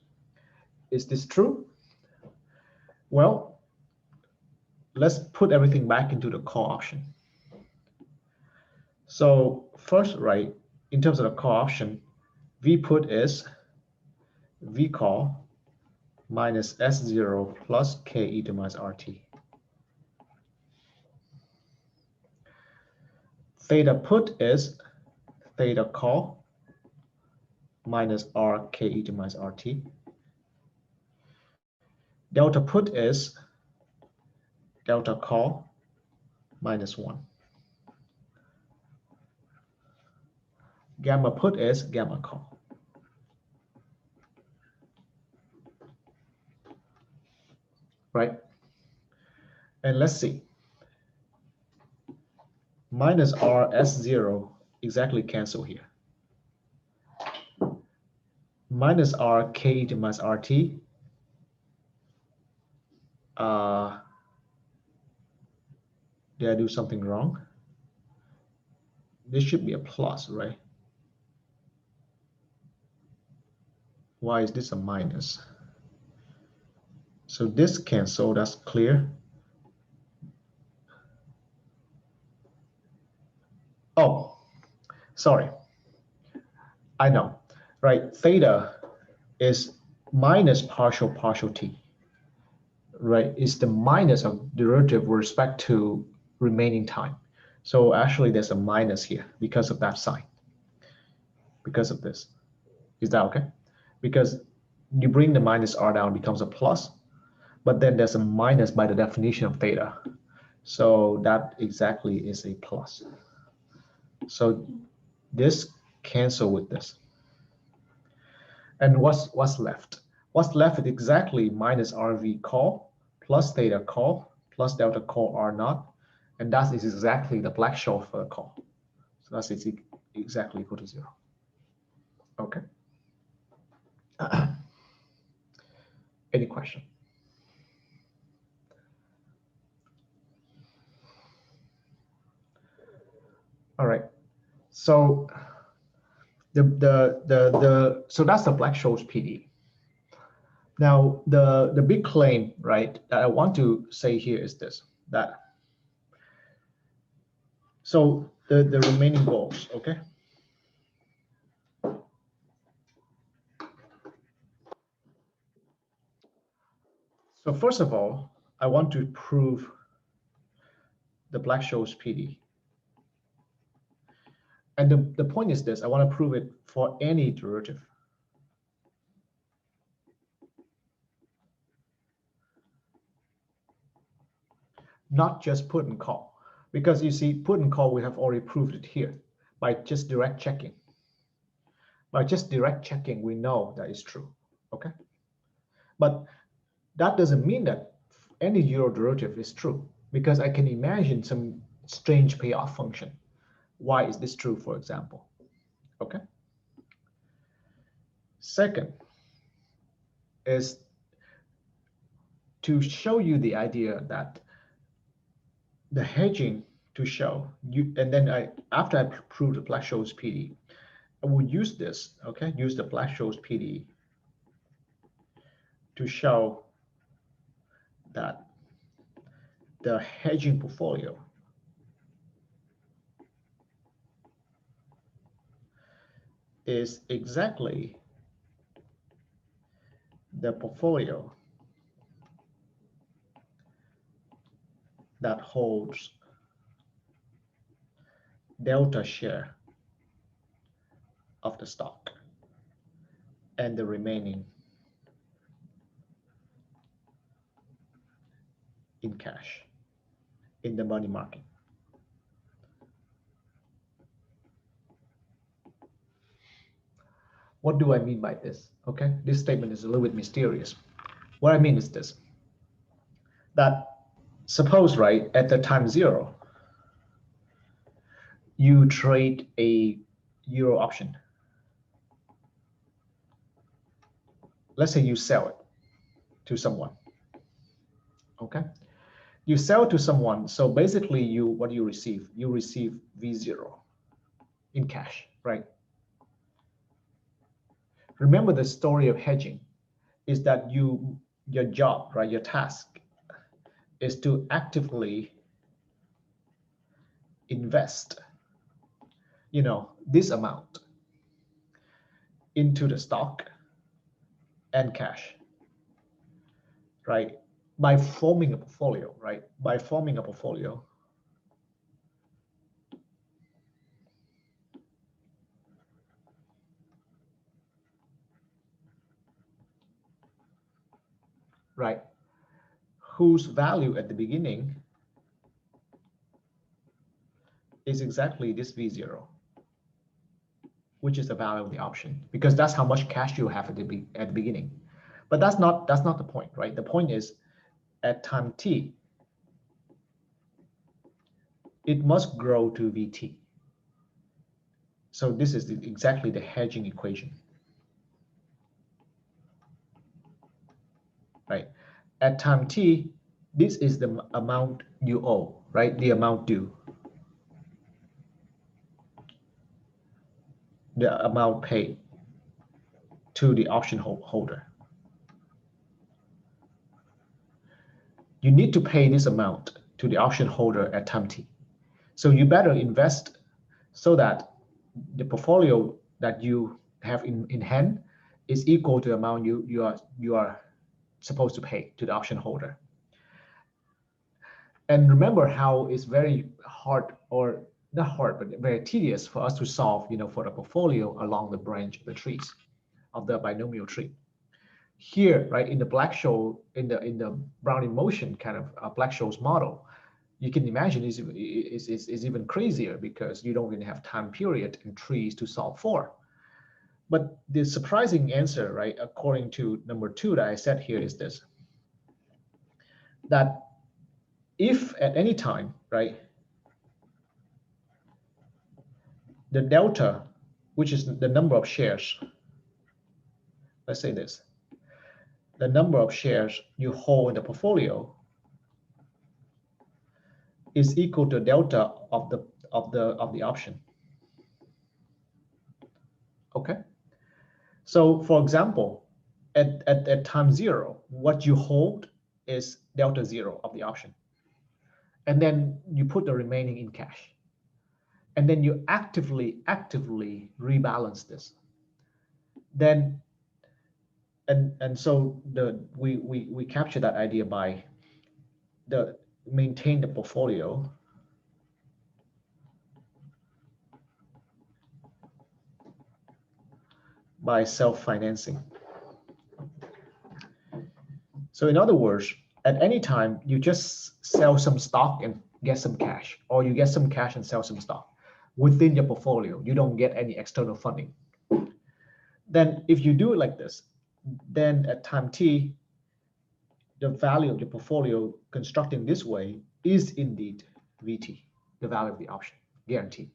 Is this true? Well, let's put everything back into the call option. So first, right, in terms of the call option, V put is V call minus S0 plus K e to minus RT. Theta put is theta call minus R K e to minus RT. Delta put is delta call minus 1. Gamma put is gamma call. Right? And let's see. Minus R S0 exactly cancel here. Minus R K e to minus RT. Did I do something wrong? This should be a plus, right? Why is this a minus? So this cancel, that's clear. Oh, sorry. I know, right? Theta is minus partial t, right? It's the minus of derivative with respect to remaining time. So actually there's a minus here because of that sign, because of this. Is that okay? Because you bring the minus R down, it becomes a plus, but then there's a minus by the definition of theta. So that exactly is a plus. So this cancel with this. And what's left? What's left is exactly minus RV call plus theta call plus delta call R naught. And that is exactly the Black-Scholes call. So that's exactly equal to 0. Okay. Any question? All right. So so that's the Black-Scholes PD. Now the big claim, right, that I want to say here is this, that so the remaining goals, okay? So first of all, I want to prove the Black-Scholes PD. And the point is this, I want to prove it for any derivative. Not just put and call. Because you see, put and call, we have already proved it here by just direct checking. By just direct checking, we know that is true, okay? But that doesn't mean that any zero derivative is true, because I can imagine some strange payoff function. Why is this true, for example? Okay. Second is to show you the idea that the hedging to show you, and then after I prove the Black-Scholes PD, I will use this, okay, use the Black-Scholes PD to show that the hedging portfolio is exactly the portfolio that holds delta share of the stock and the remaining in cash in the money market. What do I mean by this? Okay, this statement is a little bit mysterious. What I mean is this, that suppose, right, at the time 0, you trade a euro option. Let's say you sell it to someone, okay? You sell to someone, so basically what do you receive? You receive V0 in cash, right? remember the story of hedging is that your job, right, your task is to actively invest, this amount into the stock and cash, right? By forming a portfolio, right? By forming a portfolio, right? Whose value at the beginning is exactly this V0, which is the value of the option, because that's how much cash you have at the beginning. But that's not the point, right? The point is at time t, it must grow to Vt. So this is exactly the hedging equation, right? At time t, this is the amount you owe, right? The amount due, the amount paid to the option holder. You need to pay this amount to the option holder at time t. So you better invest so that the portfolio that you have in hand is equal to the amount you are supposed to pay to the option holder. And remember how it's very hard, or not hard, but very tedious for us to solve, for the portfolio along the branch of the trees, of the binomial tree. Here, right, in the Black-Scholes, in the Brown-in-motion kind of Black-Scholes model, you can imagine is even crazier because you don't even have time period and trees to solve for. But the surprising answer, right, according to number 2 that I said here is this, that if at any time, right, the delta, which is the number of shares, let's say this, the number of shares you hold in the portfolio is equal to delta of the option. Okay. So for example, at time 0, what you hold is delta 0 of the option. And then you put the remaining in cash. And then you actively rebalance this. Then and so we capture that idea by maintain the portfolio by self-financing. So in other words, at any time, you just sell some stock and get some cash, or you get some cash and sell some stock within your portfolio. You don't get any external funding. Then if you do it like this, then at time t, the value of your portfolio constructing this way is indeed Vt, the value of the option, guaranteed.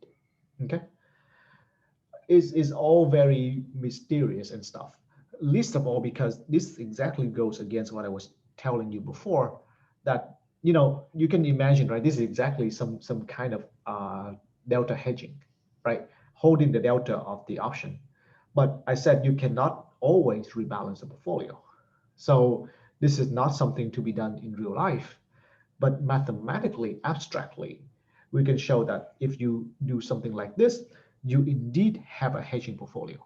Okay? Is all very mysterious and stuff. Least of all because this exactly goes against what I was telling you before, that you can imagine, right? This is exactly some kind of delta hedging, right? Holding the delta of the option. But I said you cannot always rebalance the portfolio. So this is not something to be done in real life, but mathematically, abstractly, we can show that if you do something like this, you indeed have a hedging portfolio.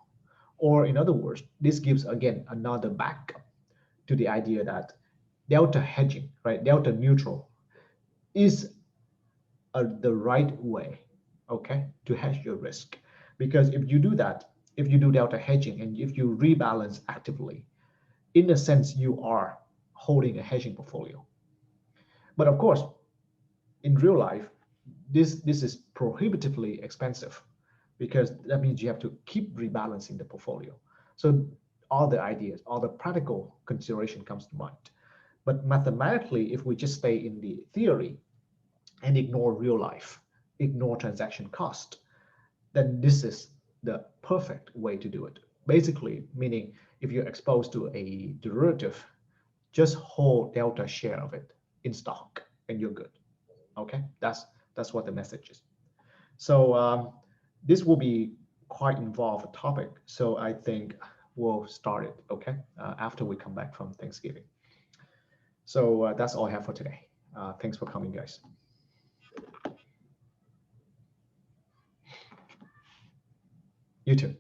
Or in other words, this gives, again, another backup to the idea that delta hedging, right, delta neutral is the right way, okay, to hedge your risk. Because if you do that, if you do delta hedging and if you rebalance actively, in a sense, you are holding a hedging portfolio. But of course, in real life, this is prohibitively expensive, because that means you have to keep rebalancing the portfolio. So all the ideas, all the practical consideration comes to mind. But mathematically, if we just stay in the theory and ignore real life, ignore transaction cost, then this is the perfect way to do it. Basically, meaning if you're exposed to a derivative, just hold delta share of it in stock and you're good. Okay, that's what the message is. So this will be quite involved topic. So I think we'll start it, okay, after we come back from Thanksgiving. So that's all I have for today. Thanks for coming, guys. You too.